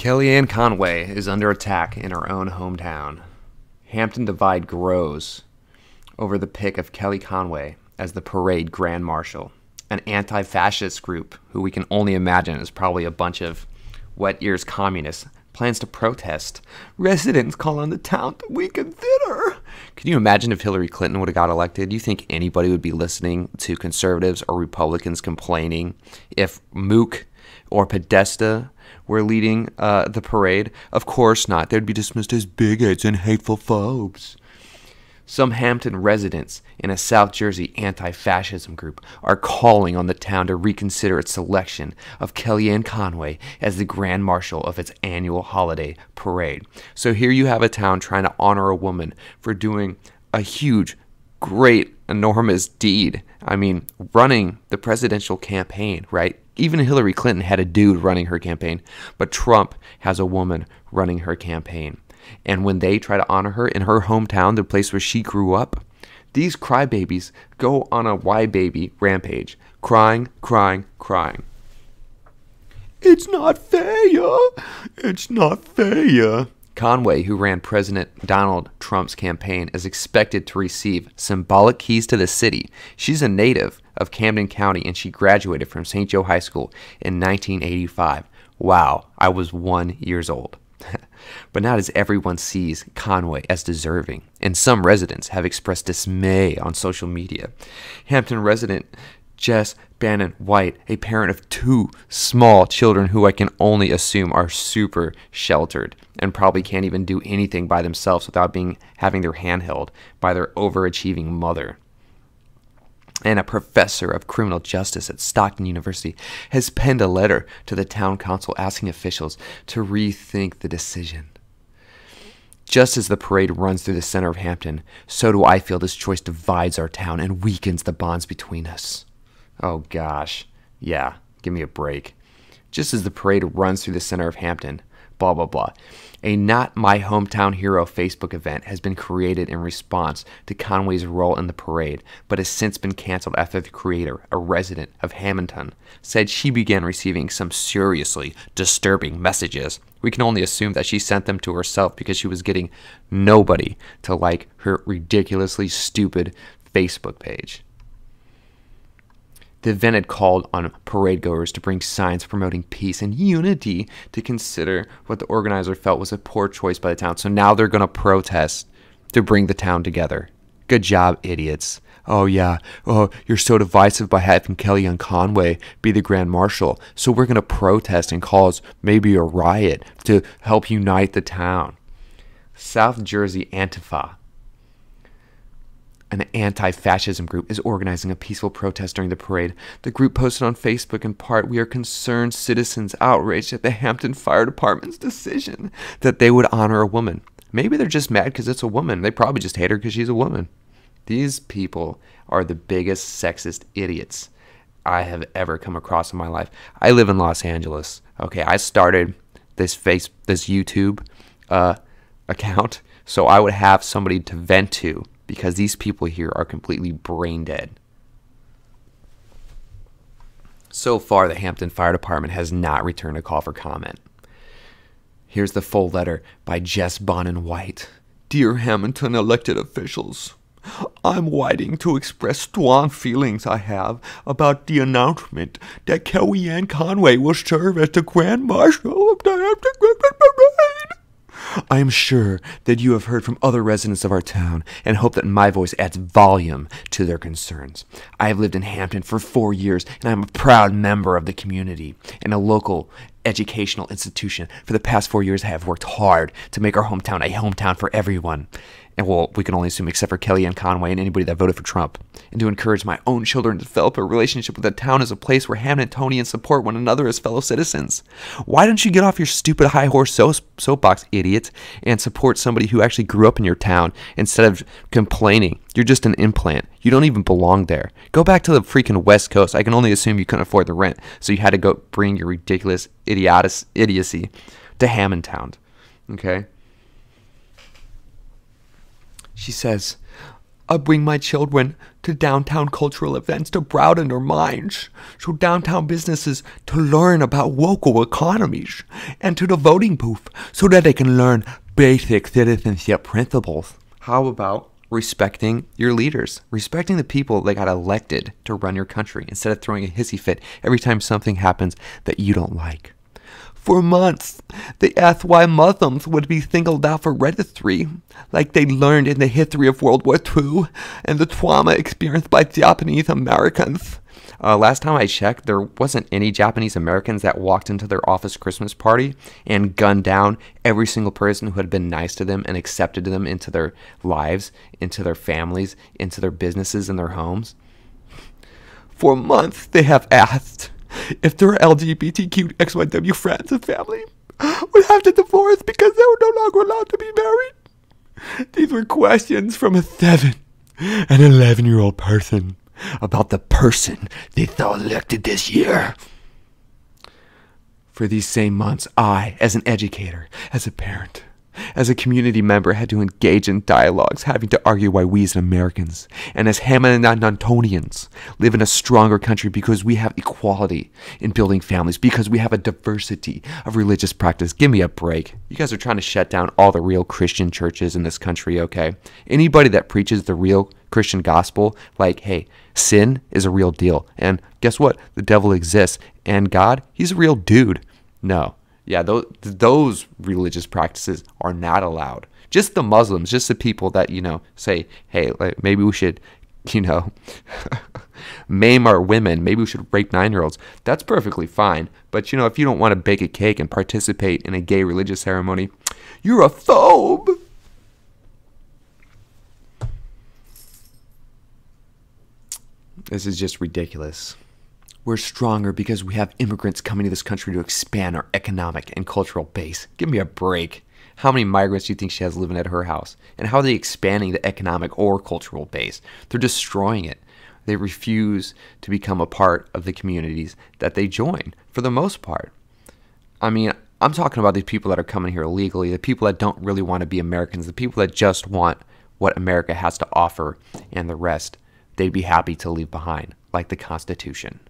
Kellyanne Conway is under attack in her own hometown. Hampton divide grows over the pick of Kellyanne Conway as the parade grand marshal. An anti-fascist group, who we can only imagine is probably a bunch of wet-ears communists, plans to protest. Residents call on the town to weaken theater. Can you imagine if Hillary Clinton would have got elected? Do you think anybody would be listening to conservatives or Republicans complaining if Mook or Podesta were leading the parade? Of course not. They'd be dismissed as bigots and hateful phobes. Some Hampton residents in a South Jersey anti-fascism group are calling on the town to reconsider its selection of Kellyanne Conway as the grand marshal of its annual holiday parade. So here you have a town trying to honor a woman for doing a huge, great, enormous deed. I mean, running the presidential campaign, right? Even Hillary Clinton had a dude running her campaign, but Trump has a woman running her campaign. And when they try to honor her in her hometown, the place where she grew up, these crybabies go on a why baby rampage, crying, crying, crying. It's not fair. It's not fair. Conway, who ran President Donald Trump's campaign, is expected to receive symbolic keys to the city. She's a native of Camden County, and she graduated from St. Joe High School in 1985. Wow, I was 1 year old. But not as everyone sees Conway as deserving, and some residents have expressed dismay on social media. Hampton resident Jess Bannon White, a parent of 2 small children who I can only assume are super sheltered and probably can't even do anything by themselves without having their hand held by their overachieving mother, and a professor of criminal justice at Stockton University, has penned a letter to the town council asking officials to rethink the decision. Just as the parade runs through the center of Hampton, so do I feel this choice divides our town and weakens the bonds between us. Oh gosh, yeah, give me a break. Just as the parade runs through the center of Hampton, blah, blah, blah. A Not My Hometown Hero Facebook event has been created in response to Conway's role in the parade, but has since been canceled after the creator, a resident of Hamilton, said she began receiving some seriously disturbing messages. We can only assume that she sent them to herself because she was getting nobody to like her ridiculously stupid Facebook page. The event had called on parade goers to bring signs promoting peace and unity to consider what the organizer felt was a poor choice by the town. So now they're going to protest to bring the town together. Good job, idiots. Oh, yeah. Oh, you're so divisive by having Kellyanne Conway be the grand marshal. So we're going to protest and cause maybe a riot to help unite the town. South Jersey Antifa, an anti-fascism group, is organizing a peaceful protest during the parade. The group posted on Facebook in part, "We are concerned citizens outraged at the Hampton Fire Department's decision that they would honor a woman." Maybe they're just mad because it's a woman. They probably just hate her because she's a woman. These people are the biggest sexist idiots I have ever come across in my life. I live in Los Angeles. Okay, I started this YouTube account so I would have somebody to vent to, because these people here are completely brain dead. So far, the Hampton Fire Department has not returned a call for comment. Here's the full letter by Jess Bannon White. "Dear Hamilton elected officials, I'm writing to express strong feelings I have about the announcement that Kellyanne Conway will serve as the Grand Marshal of the Hampton Parade. I am sure that you have heard from other residents of our town and hope that my voice adds volume to their concerns. I have lived in Hampton for 4 years, and I am a proud member of the community and a local educational institution. For the past 4 years, I have worked hard to make our hometown a hometown for everyone. And well, we can only assume except for Kellyanne Conway and anybody that voted for Trump. And to encourage my own children to develop a relationship with the town as a place where Hamiltonians support one another as fellow citizens. Why don't you get off your stupid high horse soapbox, idiot, and support somebody who actually grew up in your town instead of complaining? You're just an implant. You don't even belong there. Go back to the freaking West Coast. I can only assume you couldn't afford the rent, so you had to go bring your ridiculous idiocy to Hamilton. Okay? She says, I bring my children to downtown cultural events to broaden their minds, to downtown businesses to learn about local economies, and to the voting booth so that they can learn basic citizenship principles. How about respecting your leaders, respecting the people that got elected to run your country instead of throwing a hissy fit every time something happens that you don't like? For months, they asked why Muslims would be singled out for registry, like they learned in the history of World War II and the trauma experienced by Japanese Americans. Last time I checked, there wasn't any Japanese Americans that walked into their office Christmas party and gunned down every single person who had been nice to them and accepted them into their lives, into their families, into their businesses and their homes. For months, they have asked if their LGBTQXYW friends and family would have to divorce because they were no longer allowed to be married. These were questions from a 7 and 11-year-old person about the person they saw elected this year. For these same months, I, as an educator, as a parent, as a community member, had to engage in dialogues, having to argue why we as Americans, and as Hamiltonians, live in a stronger country because we have equality in building families, because we have a diversity of religious practice. Give me a break. You guys are trying to shut down all the real Christian churches in this country, okay? Anybody that preaches the real Christian gospel, like, hey, sin is a real deal, and guess what? The devil exists, and God, he's a real dude. No. Yeah, those religious practices are not allowed. Just the Muslims, just the people that, say, hey, like, maybe we should, maim our women. Maybe we should rape 9-year-olds. That's perfectly fine. But, if you don't want to bake a cake and participate in a gay religious ceremony, you're a phobe. This is just ridiculous. We're stronger because we have immigrants coming to this country to expand our economic and cultural base. Give me a break. How many migrants do you think she has living at her house? And how are they expanding the economic or cultural base? They're destroying it. They refuse to become a part of the communities that they join, for the most part. I mean, I'm talking about these people that are coming here illegally, the people that don't really want to be Americans, the people that just want what America has to offer, and the rest they'd be happy to leave behind, like the Constitution.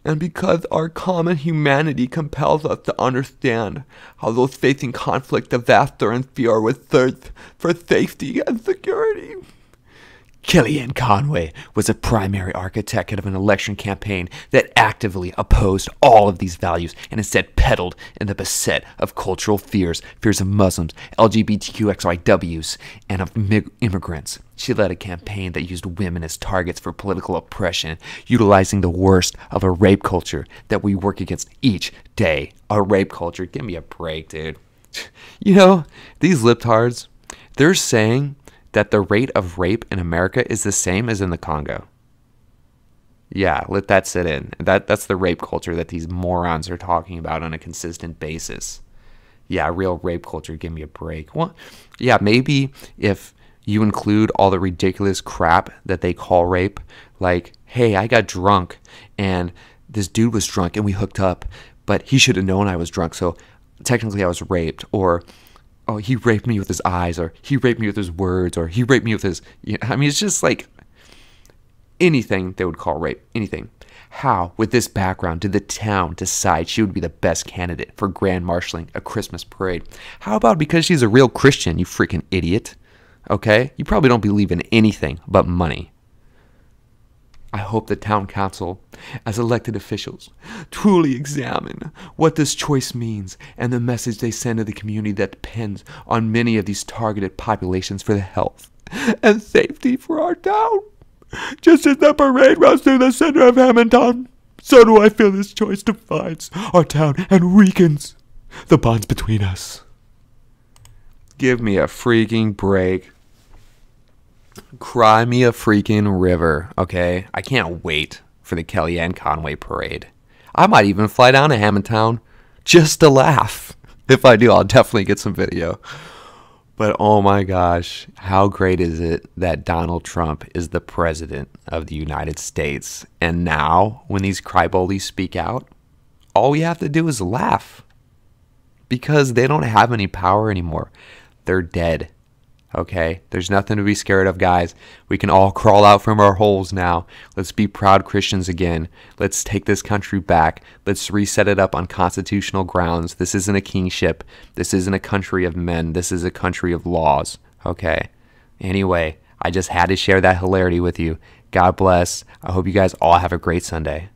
And because our common humanity compels us to understand how those facing conflict, disaster, and fear with thirst for safety and security. Kellyanne Conway was a primary architect of an election campaign that actively opposed all of these values and instead peddled in the beset of cultural fears of Muslims, LGBTQXYWs, and of immigrants. She led a campaign that used women as targets for political oppression, utilizing the worst of a rape culture that we work against each day. A rape culture. Give me a break, dude. These libtards, they're saying that the rate of rape in America is the same as in the Congo. Yeah, let that sit in. That's the rape culture that these morons are talking about on a consistent basis. Yeah, real rape culture, give me a break. Well, yeah, maybe if you include all the ridiculous crap that they call rape, like, hey, I got drunk and this dude was drunk and we hooked up, but he should have known I was drunk, so technically I was raped, or oh, he raped me with his eyes, or he raped me with his words, or he raped me with his... it's just like anything they would call rape, anything. How, with this background, did the town decide she would be the best candidate for grand marshaling a Christmas parade? How about because she's a real Christian, you freaking idiot? Okay? You probably don't believe in anything but money. I hope the town council, as elected officials, truly examine what this choice means and the message they send to the community that depends on many of these targeted populations for the health and safety for our town. Just as the parade runs through the center of Hamilton, so do I feel this choice divides our town and weakens the bonds between us. Give me a freaking break. Cry me a freaking river, okay? I can't wait for the Kellyanne Conway parade. I might even fly down to Hamilton just to laugh. If I do, I'll definitely get some video. But oh my gosh, how great is it that Donald Trump is the president of the United States? And now, when these crybabies speak out, all we have to do is laugh. Because they don't have any power anymore. They're dead. Okay, there's nothing to be scared of, guys. We can all crawl out from our holes now. Let's be proud Christians again. Let's take this country back. Let's reset it up on constitutional grounds. This isn't a kingship. This isn't a country of men. This is a country of laws. Okay. Anyway, I just had to share that hilarity with you. God bless. I hope you guys all have a great Sunday.